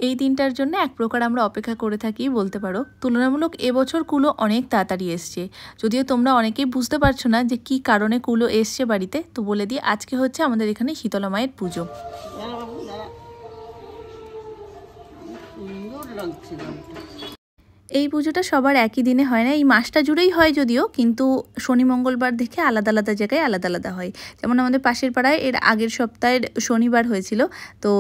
এই দিনটার জন্য এক প্রকার আমরা অপেক্ষা করে থাকি বলতে পারো। তুলনামূলক এবছর কুলো অনেক তাড়াতাড়ি এসছে, যদিও তোমরা অনেকেই বুঝতে পারছো না যে কি কারণে কুলো এসছে বাড়িতে। তো বলে দিই, আজকে হচ্ছে আমাদের এখানে শীতলা মায়ের পুজো। এই পুজোটা সবার একই দিনে হয় না, এই মাসটা জুড়েই হয় যদিও, কিন্তু শনি মঙ্গলবার দেখে আলাদা আলাদা জায়গায় আলাদা আলাদা হয়। যেমন আমাদের পাশের পাড়ায় এর আগের সপ্তাহের শনিবার হয়েছিল, তো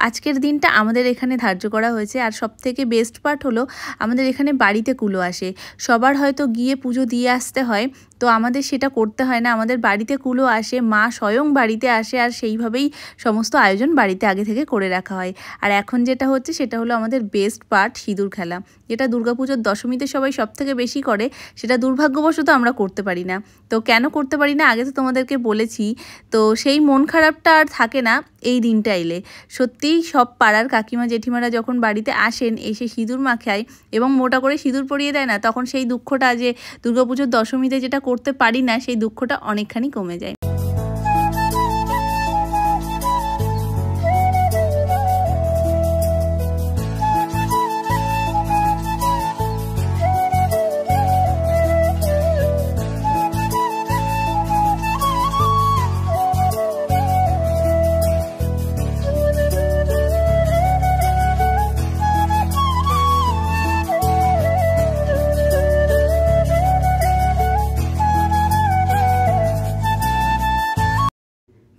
আজকের দিনটা আমাদের এখানে ধার্য করা হয়েছে। আর সবথেকে বেস্ট পার্ট হলো আমাদের এখানে বাড়িতে কুলো আসে। সবার হয়তো গিয়ে পুজো দিয়ে আসতে হয়, তো আমাদের সেটা করতে হয় না, আমাদের বাড়িতে কুলো আসে, মা স্বয়ং বাড়িতে আসে, আর সেইভাবেই সমস্ত আয়োজন বাড়িতে আগে থেকে করে রাখা হয়। আর এখন যেটা হচ্ছে সেটা হলো আমাদের বেস্ট পার্ট, সিঁদুর খেলা, যেটা দুর্গাপুজোর দশমীতে সবাই সব থেকে বেশি করে, সেটা দুর্ভাগ্যবশত আমরা করতে পারি না। তো কেন করতে পারি না আগে তো তোমাদেরকে বলেছি, তো সেই মন খারাপটা আর থাকে না এই দিনটা এলে। সত্যিই সব পাড়ার কাকিমা জেঠিমারা যখন বাড়িতে আসেন, এসে সিঁদুর মাখায় এবং মোটা করে সিঁদুর পরিয়ে দেয় না, তখন সেই দুঃখটা যে দুর্গাপুজোর দশমীতে যেটা করতে পারি না, সেই দুঃখটা অনেকখানি কমে যায়।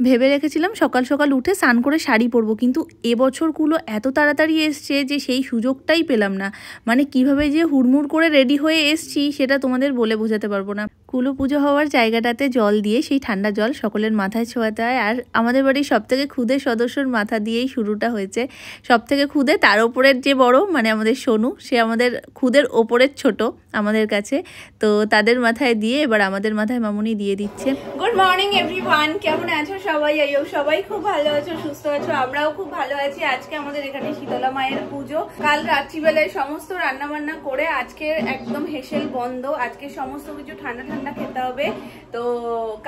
ভেবে রেখেছিলাম সকাল সকাল উঠে স্নান করে শাড়ি পরবো, কিন্তু এবছর কুলো এত তাড়াতাড়ি এসছে যে সেই সুযোগটাই পেলাম না। মানে কিভাবে যে হুড়মুড় করে রেডি হয়ে এসছি সেটা তোমাদের বলে বোঝাতে পারবো না। কুলো পুজো হওয়ার জায়গাটাতে জল দিয়ে সেই ঠান্ডা জল সকলের মাথায় ছোঁয়াতে হয়, আর আমাদের বাড়ির সবথেকে ক্ষুদে সদস্যর মাথা দিয়েই শুরুটা হয়েছে। সবথেকে ক্ষুদে, তার ওপরের যে বড় মানে আমাদের সোনু, সে আমাদের ক্ষুদের ওপরের ছোট আমাদের কাছে, তো তাদের মাথায় দিয়ে এবার আমাদের মাথায় মামুনি দিয়ে দিচ্ছে। গুড মর্নিং এভরিওয়ান, কেমন আছো সবাই? সবাই খুব ভালো আছো, সুস্থ আছো, আমরাও খুব ভালো আছি। আজকে আমাদের এখানে শীতলা মায়ের পুজো। কাল রাত্রিবেলায় সমস্ত রান্না বান্না করে আজকে একদম হেসেল বন্ধ। আজকে সমস্ত কিছু ঠান্ডা ঠান্ডা খেতে হবে। তো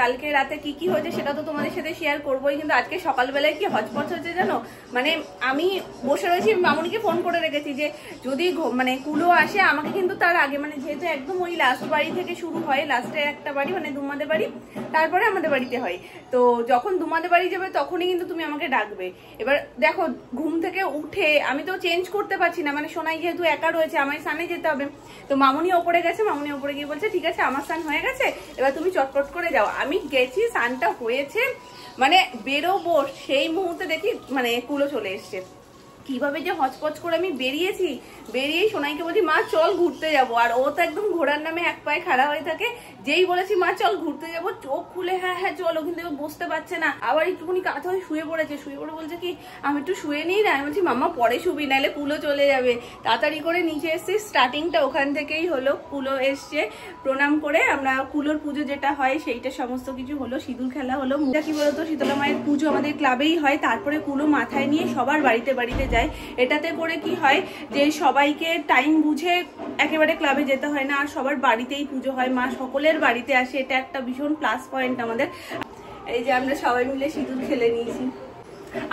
কালকে রাতে কি কি হয়েছে সেটা তো তোমাদের সাথে শেয়ার করবোই, কিন্তু আজকে সকালবেলায় কি হচপচ হচ্ছে জানো। মানে আমি বসে রয়েছি, মামুনিকে ফোন করে রেখেছি যে যদি মানে কুলো আসে আমাকে কিন্তু তার আগে, মানে যেহেতু একদম ওই লাস্ট বাড়ি থেকে শুরু হয়, লাস্টে একটা বাড়ি মানে দুমাদের বাড়ি, তারপরে আমাদের বাড়িতে হয়। তো যখন দুমাদের বাড়ি যাবে তখনই কিন্তু তুমি আমাকে ডাকবে। এবার দেখো ঘুম থেকে উঠে আমি তো চেঞ্জ করতে পারছি না, মানে সোনাই যেহেতু একা রয়েছে, আমার স্নানে যেতে হবে। তো মামুনি ওপরে গেছে, মামুনি ওপরে গিয়ে বলছে ঠিক আছে আমার স্নান হয়ে গেছে, এবার তুমি চটপট করে যাও। আমি গেছি, স্নানটা হয়েছে, মানে বেরোবো সেই মুহূর্তে দেখি মানে কুলো চলে এসছে। কিভাবে যে হচপচ করে আমি বেরিয়েছি, বেরিয়েই সোনাইকে বলছি মা চল ঘুরতে যাব, আর ও তো একদম ঘোড়ার নামে এক পায়ে খাড়া হয়ে থাকে। যেই বলেছি মা চল ঘুরতে যাব, চোখ খুলে হ্যাঁ হ্যাঁ চলো, কিন্তু বসতে পারছে না। আবার একটুখানি কাঁথা হয়ে শুয়ে পড়েছে, শুয়ে পড়ে বলছে কি আমি একটু শুয়ে নিই না। আমি বলছি মাম্মা পরে শুবি, নাহলে কুলো চলে যাবে। তাড়াতাড়ি করে নিচে এসছি, স্টার্টিংটা ওখান থেকেই হলো। কুলো এসছে, প্রণাম করে আমরা কুলোর পুজো যেটা হয় সেইটা সমস্ত কিছু হলো, সিঁদুর খেলা হলো। কি বলতো, শীতলা মায়ের পুজো আমাদের ক্লাবেই হয়, তারপরে কুলো মাথায় নিয়ে সবার বাড়িতে বাড়িতে যায়। এটাতে করে কি হয় যে সবাইকে টাইম বুঝে একেবারে ক্লাবে যেতে হয় না, আর সবার বাড়িতেই পুজো হয়, মা সকলের বাড়িতে আসে। এটা একটা ভীষণ প্লাস পয়েন্ট আমাদের। এই যে আমরা সবাই মিলে সিঁদুর খেলে নিয়েছি।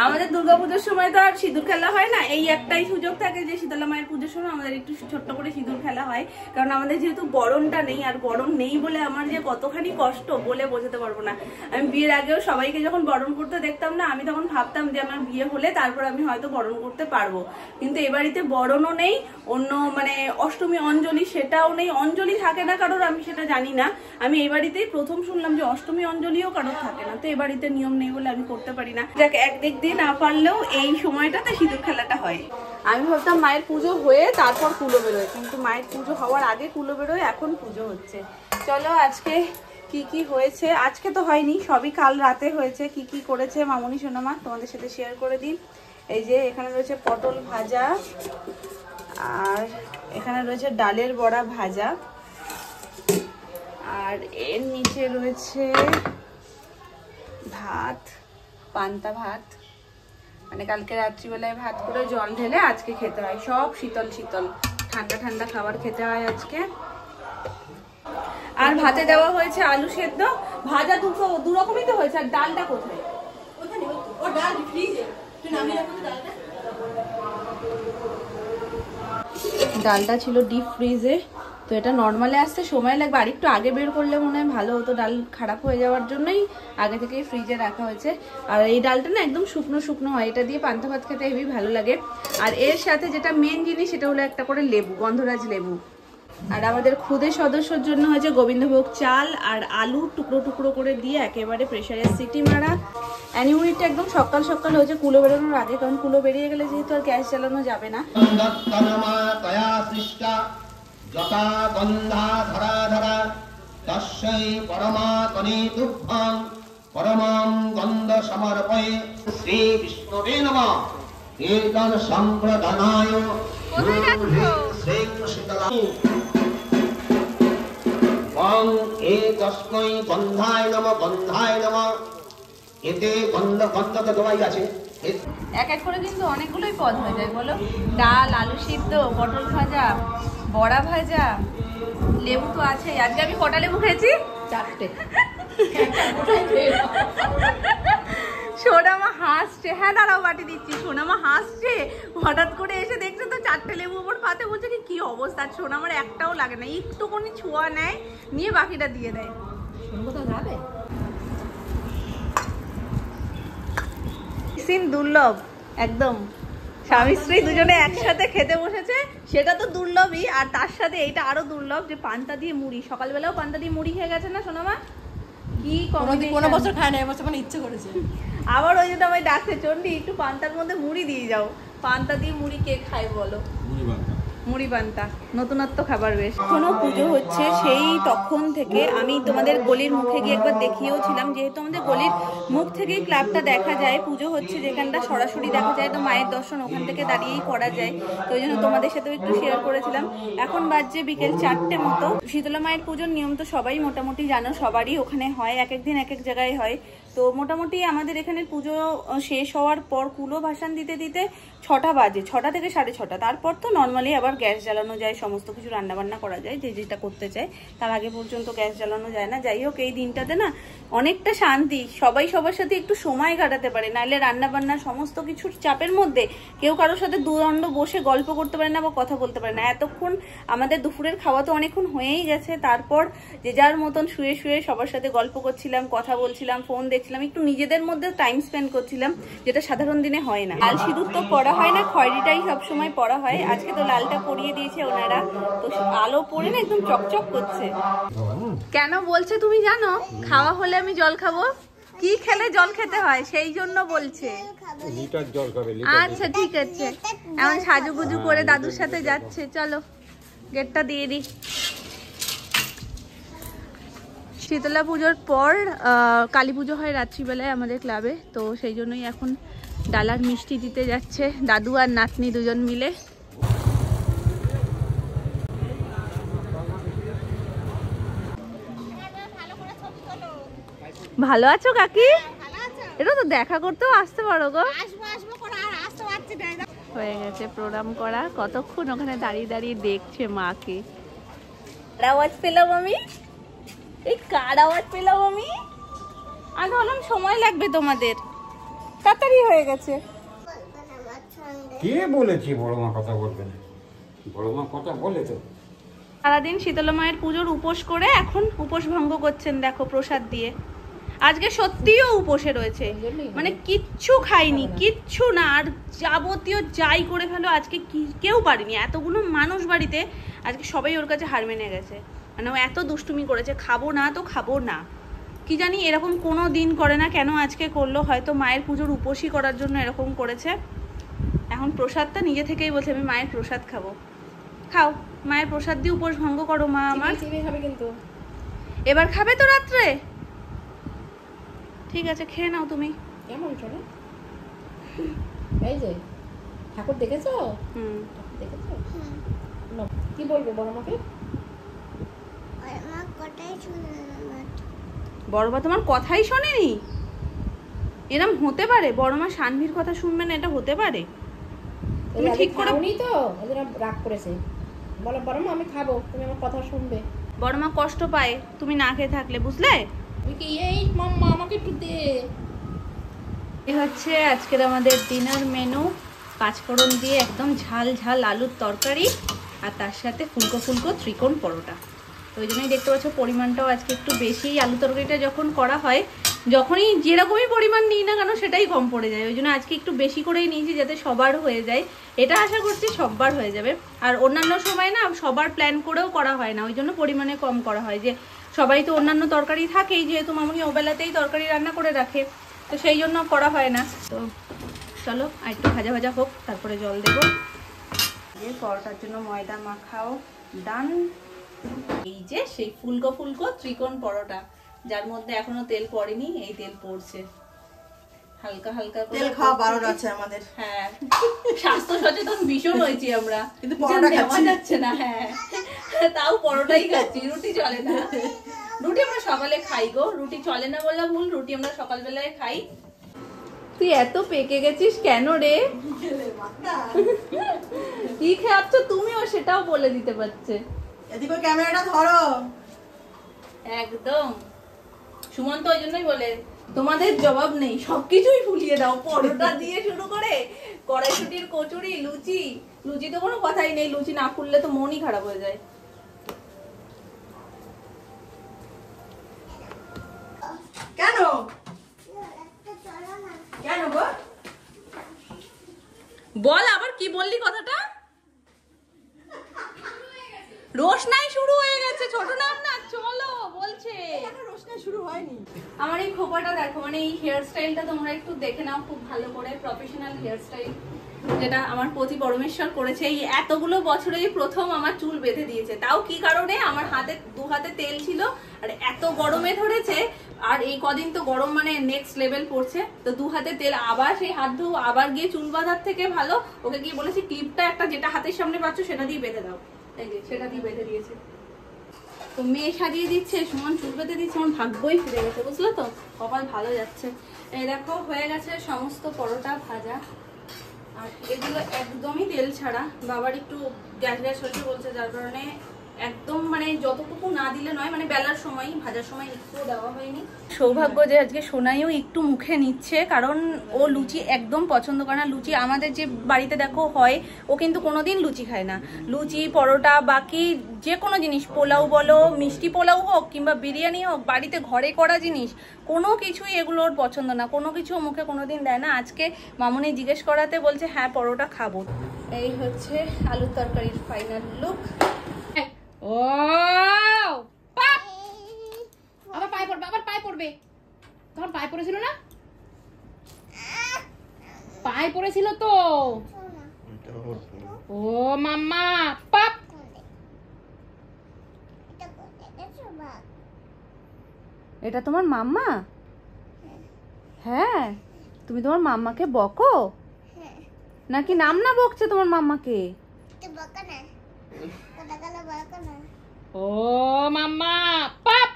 আমাদের দুর্গাপুজোর সময় তো আর সিঁদুর খেলা হয় না, এই একটাই সুযোগ থাকে যে শীতলা মায়ের পুজোর সময় আমাদের একটু ছোট্ট করে সিঁদুর খেলা হয়। কারণ আমাদের যেহেতু বরণটা নেই, আর বরণ নেই বলে আমার যে কতখানি কষ্ট বলে বোঝাতে পারবো না। আমি বিয়ের আগেও সবাইকে যখন বরণ করতে দেখতাম না, আমি তখন ভাবতাম যে আমার বিয়ে হলে তারপর আমি হয়তো বরণ করতে পারবো, কিন্তু এ বাড়িতে বরণও নেই, অন্য মানে অষ্টমী অঞ্জলি সেটাও নেই। অঞ্জলি থাকে না কারোর, আমি সেটা জানি না, আমি এই বাড়িতেই প্রথম শুনলাম যে অষ্টমী অঞ্জলিও কারোর থাকে না। তো এ বাড়িতে নিয়ম নেই বলে আমি করতে পারি না। যাক, একদিক দিয়ে না পারলেও এই সময়টাতে সিঁদুর খেলাটা হয়। আমি ভাবতাম মায়ের পুজো হয়ে তারপর কুলো বেরোয়, কিন্তু মায়ের পুজো হওয়ার আগে কুলো বেরোয়, এখন পুজো হচ্ছে। চলো আজকে কি কি হয়েছে, আজকে তো হয়নি, সবই কাল রাতে হয়েছে। কি কি করেছে মামুনি সোনামা তোমাদের সাথে শেয়ার করে দিন। এই যে এখানে রয়েছে পটল ভাজা, আর এখানে রয়েছে ডালের বড়া ভাজা, আর এর নিচে রয়েছে ভাত, পান্তা ভাত, মানে কালকে রাত্রিবেলায় ভাত করে জল ঢেলে আজকে খেতে হয়। সব শীতল শীতল ঠান্ডা ঠান্ডা খাবার খেতে হয় আজকে। আর ভাতে দেওয়া হয়েছে আলু সেদ্ধ, ভাজা দু রকমই তো হয়েছে। আর ডালটা কোথায়? ডালটা ছিল ডিপ ফ্রিজে, তো এটা নর্মালে আসতে সময় লাগবে, আর একটু আগে বের করলে মনে হয় ভালো হতো। ডাল খারাপ হয়ে যাওয়ার জন্যই আগে থেকেই ফ্রিজে রাখা হয়েছে। আর এই ডালটা না একদম শুকনো শুকনো হয়, এটা দিয়ে পান্তা ভাত খেতে হেবি ভালো লাগে। আর এর সাথে যেটা মেন জিনিস সেটা হলো একটা করে লেবু, গন্ধরাজ লেবু। আর আমাদের খুদে সদস্যর জন্য হয়েছে গোবিন্দভোগ চাল আর আলু টুকরো টুকরো করে দিয়ে একেবারে প্রেসারে সিটি মারা। অ্যানিউরিটা একদম সকাল সকাল হয়েছে কুলো বেরোনোর আগে, কারণ কুলো বেরিয়ে গেলে যেহেতু আর গ্যাস জ্বালানো যাবে না। যথা গন্ধা ধরা ধরা তস্যৈ পরমাত্মনে তুভ্যং পরমং গন্ধ সমর্পয়ে শ্রী বিষ্ণুবে নমঃ। কীর্তন সম্প্রদানায় শ্রী শীতলা ওং একস্मै গন্ধায় নমঃ গন্ধায় নমঃ। এতে গন্ধ গন্ধকে দোয়াই আছে। এক এক করে কিন্তু অনেকগুলোই পদ হয়ে যায় বলো। ডাল, আলু সিদ্ধ, পটল ভাজা, বড়া ভাজা, লেবু তো আছেই। আজকে আমি কটা লেবু খেয়েছি? 4টে। সোনামা হাসছে, হ্যাঁ দাঁড়াও বাটি দিচ্ছি। সোনামা হাসছে, হঠাৎ করে এসে দেখছে তো 4টে লেবু ওপর পাতে, বলছে কি অবস্থা। সোনামার একটাও লাগে না, একটুখানি ছোঁয়া নেয়, নিয়ে বাকিটা দিয়ে দেয়। দুর্লভ একদম, স্বামী স্ত্রী দুজনে একসাথে খেতে বসেছে, সেটা তো দুর্লভই। আর তার সাথে এইটা আরো দুর্লভ যে পান্তা দিয়ে মুড়ি। সকালবেলাও পান্তা দিয়ে মুড়ি খেয়ে গেছে না সোনামা? কি কোনো বছর খায় না, এবছর মানে ইচ্ছে করেছে। আবার ওই জন্য আমায় ডাকছে, চন্ডি একটু পান্তার মধ্যে মুড়ি দিয়ে যাও। পান্তা দিয়ে মুড়ি কে খায় বলো? মুড়ি পান্তা নতুনত্ব খাবার। বেশ এখনো পুজো হচ্ছে সেই তখন থেকে। আমি তোমাদের গলির মুখে গিয়ে একবার দেখিয়েও ছিলাম, যেহেতু আমাদের গলির মুখ থেকেই ক্লাবটা দেখা যায়, পুজো হচ্ছে যেখানটা সরাসরি দেখা যায়, তো মায়ের দর্শন ওখান থেকে দাঁড়িয়েই করা যায়। তো ওই জন্য তোমাদের সাথেও একটু শেয়ার করেছিলাম। এখন বাজছে বিকেল 4টে মতো। শীতলা মায়ের পুজোর নিয়ম তো সবাই মোটামুটি জানো, সবারই ওখানে হয়, এক এক দিন এক এক জায়গায় হয়। তো মোটামুটি আমাদের এখানে পুজো শেষ হওয়ার পর কুলো ভাসান দিতে দিতে 6টা বাজে, 6টা থেকে 6:30। তারপর তো নর্মালি আবার গ্যাস জ্বালানো যায়, সমস্ত কিছু রান্নাবান্না করা যায়, যে যেটা করতে চায়। তার আগে পর্যন্ত গ্যাস জ্বালানো যায় না। যাই হোক, এই দিনটাতে না অনেকটা শান্তি, সবাই সবার সাথে একটু সময় কাটাতে পারে। নাহলে রান্নাবান্না সমস্ত কিছুর চাপের মধ্যে কেউ কারোর সাথে দুদণ্ড বসে গল্প করতে পারে না বা কথা বলতে পারে না। এতক্ষণ আমাদের দুপুরের খাওয়া তো অনেকক্ষণ হয়েই গেছে, তারপর যে যার মতন শুয়ে শুয়ে সবার সাথে গল্প করছিলাম, কথা বলছিলাম, ফোন দেখছিলাম, একটু নিজেদের মধ্যে টাইম স্পেন্ড করছিলাম, যেটা সাধারণ দিনে হয় না। লাল সিঁদুর তো পরা হয় না, খয়েরিটাই সবসময় পরা হয়। আজকে তো লালটা পরিয়ে দিয়েছে ওনারা, তো আলো পরে না একদম চকচক করছে। কেন বলছে তুমি জানো? খাওয়া হলে আমি জল খাবো। কি খেলে জল খেতে হয় সেই জন্য বলছে। আচ্ছা ঠিক আছে, এখন সাজুগুজু করে দাদুর সাথে যাচ্ছে। চলো গেটটা দিয়ে দিই। শীতলা পুজোর পর কালী পুজো হয় রাত্রিবেলায় আমাদের ক্লাবে, তো সেই জন্যই এখন ডালার মিষ্টি দিতে যাচ্ছে দাদু আর নাতনি দুজন মিলে। ভালো আছো কাকি? এটা তো দেখা করতেও আসতে পারো গো। হয়ে গেছে প্রণাম করা, কতক্ষণ ওখানে দাঁড়িয়ে দাঁড়িয়ে দেখছে মাকে। আওয়াজ পেলাম আমি, এই কার আওয়াজ পেলাম আমি? আর ভাবলাম সময় লাগবে তোমাদের, তাড়াতাড়ি হয়ে গেছে। কে বলেছি বড় মা কথা বলবে না? বড় মা কথা বলে তো। সারাদিন শীতলা মায়ের পুজোর উপোস করে এখন উপোস ভঙ্গ করছেন দেখো প্রসাদ দিয়ে। আজকে সত্যিও উপোসে রয়েছে, মানে কিচ্ছু খাইনি, কিচ্ছু না। আর যাবতীয় যাই করে ফেলো আজকে কেউ পারিনি। এতগুলো মানুষ বাড়িতে, আজকে সবাই ওর কাছে হার মেনে গেছে। মানে ও এত দুষ্টুমি করেছে, খাবো না তো খাবো না। কি জানি এরকম কোনো দিন করে না, কেন আজকে করলো? হয়তো মায়ের পুজোর উপোসই করার জন্য এরকম করেছে। এখন প্রসাদটা নিজে থেকেই বলছে আমি মায়ের প্রসাদ খাবো। খাও, মায়ের প্রসাদ দিয়ে উপোস ভঙ্গ করো মা আমার। কিন্তু এবার খাবে তো রাত্রে? ঠিক আছে খেয়ে নাও তুমি। কেমন চলে? এই যে ঠাকুর দেখেছো? দেখেছো? কি বলবে বড় মাকে? বড় মা তোমার কথাই শোনেনি? এরম হতে পারে? বড় মা শানভীর কথা শুনবে না, এটা হতে পারে? তুমি ঠিক করে উনি তো ওদের রাগ করেছে, বলো বড় মা আমি খাবো, তুমি আমার কথা শুনবে। বড় মা কষ্ট পায় তুমি না খেয়ে থাকলে, বুঝলে? এই মাম্মা আমাকে একটু দে। এই হচ্ছে আজকের আমাদের ডিনার মেনু। পাঁচফোড়ন দিয়ে একদম ঝাল ঝাল আলুর তরকারি, আর তার সাথে ফুলকো ফুলকো ত্রিকোণ পরোটা। তো ওই জন্যই দেখতে পাচ্ছ পরিমাণটাও আজকে একটু বেশি। আলু তরকারিটা যখন করা হয়, যখনই যেরকমই পরিমাণ নিই না কেন সেটাই কম পড়ে যায়, ওই জন্য আজকে একটু বেশি করেই নিয়েছি যাতে সবার হয়ে যায়। এটা আশা করছি সবার হয়ে যাবে। আর অন্যান্য সময় না সবার প্ল্যান করেও করা হয় না, ওই জন্য পরিমাণে কম করা হয়, যে সবাই তো অন্যান্য তরকারি থাকেই, যেহেতু মামুনি ওবেলাতেই তরকারি রান্না করে রাখে, তো সেই জন্য করা হয় না। তো চলো আর একটু ভাজা ভাজা হোক, তারপরে জল দেবো। এই পরোটার জন্য ময়দা মাখাও ডান। এই যে সেই ফুলকো ফুলকো ত্রিকোণ পরোটা, যার মধ্যে এখনো তেল পড়েনি, এই তেল পড়ছে হালকা হালকা করে। তেল খাওয়া বারণ আছে আমাদের। হ্যাঁ, স্বাস্থ্য সচেতন ভীষণ হয়েছি আমরা, কিন্তু পরোটা খাওয়া যাচ্ছে না। হ্যাঁ, তাও পরোটাই খাচ্ছি, রুটি চলে না। রুটি আমরা সকালে খাই গো, রুটি চলে না বললাম ভুল, রুটি আমরা সকালবেলায় খাই। তুই এত পেকে গেছিস কেন রে? কি খাচ্ছ তুমিও সেটাও বলে দিতে পারছে। এদিকে ক্যামেরাটা ধরো। একদম সুমন্ত ওই জন্যই বলে তোমাদের জবাব নেই, সবকিছুই ফুলিয়ে দাও, পরোটা দিয়ে শুরু করে কড়াইশুটির কচুরি, লুচি। লুচি তো কোনো কথাই নেই, লুচি না ফুললে তো মনই খারাপ হয়ে যায়। কেন কেন গো? বল আবার কি বললি কথাটা? রোশনাই শুরু হয়ে গেছে, ছোট নাম না, চলো বলছে। রোশনাই শুরু হয়নি। আমার এই খোপাটা দেখো, মানে এই হেয়ার স্টাইলটা তোমরা একটু দেখে নাও খুব ভালো করে, প্রফেশনাল হেয়ার স্টাইল, যেটা আমার পতি পরমেশ্বর করেছে। এই এতগুলো বছরে প্রথম আমার চুল বেঁধে দিয়েছে, তাও কি কারণে? আমার হাতে দু হাতে তেল ছিল আর এত গরমে ধরেছে, আর এই কদিন তো গরম মানে নেক্সট লেভেল পড়ছে, তো দু হাতে তেল, আবার সেই হাত ধো, আবার গিয়ে চুল বাঁধার থেকে ভালো ওকে গিয়ে বলেছি ক্লিপটা একটা যেটা হাতের সামনে পাচ্ছ সেটা দিয়ে বেঁধে দাও, এই যে সেটা দিয়ে বেঁধে দিয়েছে। তো মেয়ে সাজিয়ে দিচ্ছে, সুমন চুল বেঁধে দিচ্ছে, আমার ভাগ্যই ফিরে গেছে, বুঝলে তো, কপাল ভালো যাচ্ছে। এই দেখো হয়ে গেছে সমস্ত পরোটা ভাজা, আর এগুলো একদমই তেল ছাড়া। বাবার একটু গ্যাস গ্যাস হয়েছে বলছে, যার কারণে একদম মানে যতটুকু না দিলে নয়, মানে বেলার সময় ভাজার সময় একটু দেওয়া হয়নি। সৌভাগ্য যে আজকে সোনাইও একটু মুখে নিচ্ছে, কারণ ও লুচি একদম পছন্দ করে না। লুচি আমাদের যে বাড়িতে দেখো হয়, ও কিন্তু কোনোদিন লুচি খায় না। লুচি পরোটা বাকি যে কোনো জিনিস, পোলাও বলো, মিষ্টি পোলাও হোক কিংবা বিরিয়ানি হোক, বাড়িতে ঘরে করা জিনিস কোনো কিছুই এগুলো ওর পছন্দ না, কোনো কিছু মুখে কোনোদিন দেয় না। আজকে মামুনি জিজ্ঞেস করাতে বলছে হ্যাঁ পরোটা খাবো। এই হচ্ছে আলুর তরকারির ফাইনাল লুক। ও পাপ, আবার পায়ে পড়বে, আবার পায়ে পড়বে। তখন পায়ে পড়েছিল না, পায়ে পড়েছিল তো। ও মাম্মা পাপ, এটা তোমার মাম্মা? হ্যাঁ, তুমি তোমার মাম্মাকে বকো নাকি নাম না বকছে তোমার মাম্মাকে? ও মাম্মা পাপ,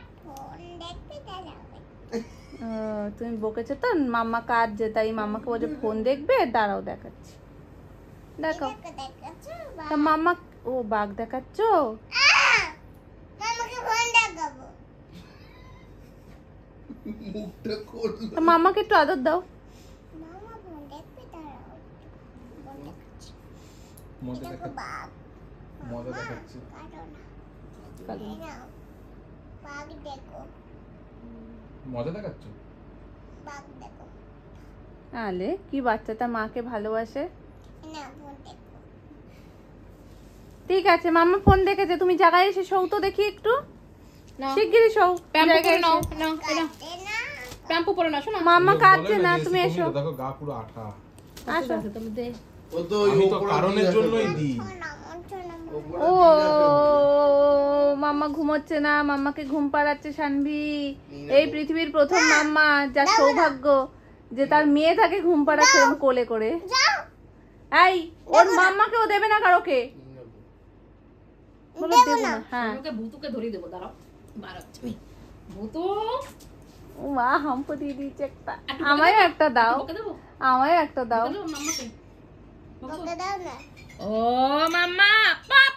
তুমি বকেছো তো, মাম্মা কাঁদছে তাই মাম্মাকে বলছে ফোন দেখবে, দাঁড়াও দেখাচ্ছি, দেখো তা মাম্মা। ও বাঘ দেখাচ্ছ, মাম্মাকে একটু আদর দাও। আলে কি বাচ্চাটা মাকে ভালোবাসে। ঠিক আছে মাম্মা ফোন দেখেছে, তুমি জায়গায় এসে শোও তো দেখি একটু, শিগগিরই শোও। মাম্মা কাঁদছে না, তুমি এসো। দেখো গা পুরো আঠা। আসো, তুমি দে। ও তো ওই কারণের জন্যই দি। ও মাম্মা ঘুমোচ্ছে না, মাম্মাকে ঘুম পাড়াচ্ছে শানভি। এই পৃথিবীর প্রথম মাম্মা, যার সৌভাগ্য যে তার মেয়ে তাকে ঘুম পাড়াচ্ছে কোলে করে। এই ওর মাম্মাকে ও দেবে না কারোকে, বলো দেব না। হ্যাঁ ভূতুকে ধরিয়ে দেবো, দাঁড়াও বাড়াচ্ছি ভূতু। ও মা হাম্পো দিয়ে দিয়েছে একটা, আমায় একটা দাও, আমায় একটা দাও। ও মাম্মা পাপ,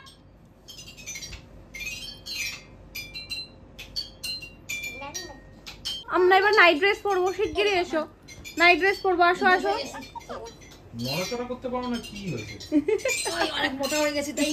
আমরা এবার নাইট ড্রেস পরবো, শিগগিরই এসো। নাইট ড্রেস পরবো, আসো আসো। নড়াচড়া করতে পারো না, কি হয়েছে? অনেক মোটা হয়ে গেছে তাই